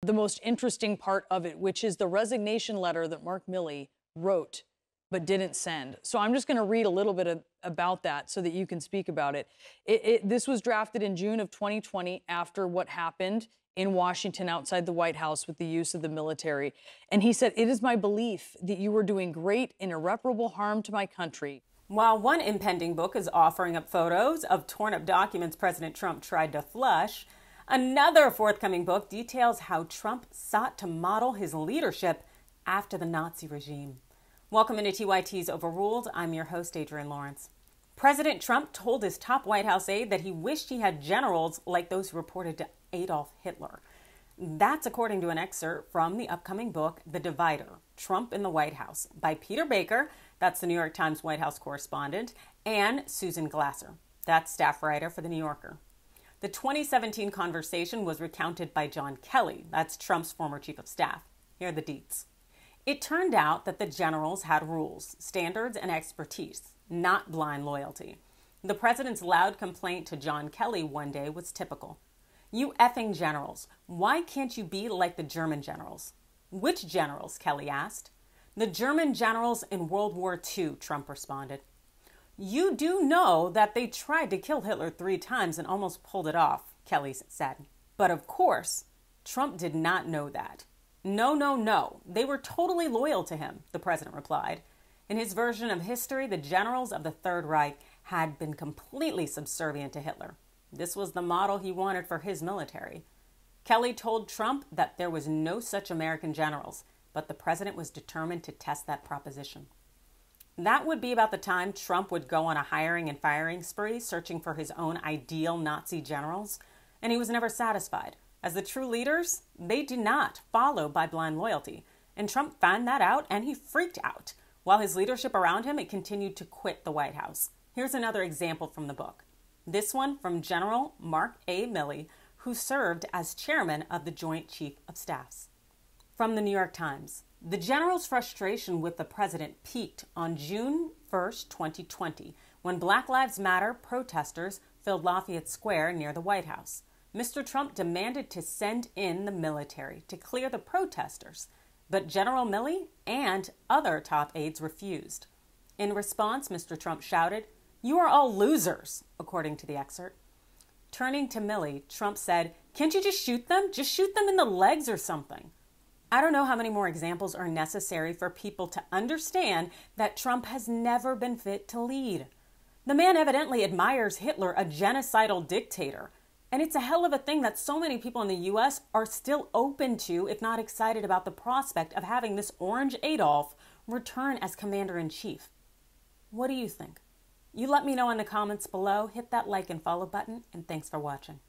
the most interesting part of it, which is the resignation letter that Mark Milley wrote but didn't send. So I'm just going to read a little bit about that so that you can speak about it. This was drafted in June of 2020 after what happened in Washington outside the White House with the use of the military. And he said, "It is my belief that you were doing great and irreparable harm to my country." While one impending book is offering up photos of torn-up documents President Trump tried to flush, another forthcoming book details how Trump sought to model his leadership after the Nazi regime. Welcome into TYT's Overruled. I'm your host, Adrienne Lawrence. President Trump told his top White House aide that he wished he had generals like those who reported to Adolf Hitler. That's according to an excerpt from the upcoming book, The Divider, Trump in the White House, by Peter Baker, that's the New York Times White House correspondent, and Susan Glasser, that's staff writer for The New Yorker. The 2017 conversation was recounted by John Kelly, that's Trump's former chief of staff. Here are the deets. It turned out that the generals had rules, standards, and expertise, not blind loyalty. The president's loud complaint to John Kelly one day was typical. "You effing generals, why can't you be like the German generals?" "Which generals?" Kelly asked. "The German generals in World War II, Trump responded. "You do know that they tried to kill Hitler 3 times and almost pulled it off," Kelly said. But of course, Trump did not know that. No. They were totally loyal to him, the president replied. In his version of history, the generals of the Third Reich had been completely subservient to Hitler. This was the model he wanted for his military. Kelly told Trump that there was no such American generals, but the president was determined to test that proposition. That would be about the time Trump would go on a hiring and firing spree, searching for his own ideal Nazi generals, and he was never satisfied. As the true leaders, they do not follow by blind loyalty, and Trump found that out and he freaked out. While his leadership around him, it continued to quit the White House. Here's another example from the book. This one from General Mark A. Milley, who served as chairman of the Joint Chief of Staffs. From the New York Times, the general's frustration with the president peaked on June 1st, 2020, when Black Lives Matter protesters filled Lafayette Square near the White House. Mr. Trump demanded to send in the military to clear the protesters, but General Milley and other top aides refused. In response, Mr. Trump shouted, "You are all losers," according to the excerpt. Turning to Milley, Trump said, "Can't you just shoot them? Just shoot them in the legs or something." I don't know how many more examples are necessary for people to understand that Trump has never been fit to lead. The man evidently admires Hitler, a genocidal dictator. And it's a hell of a thing that so many people in the U.S. are still open to, if not excited about the prospect of having this Orange Adolf return as commander-in-chief. What do you think? You let me know in the comments below. Hit that like and follow button, and thanks for watching.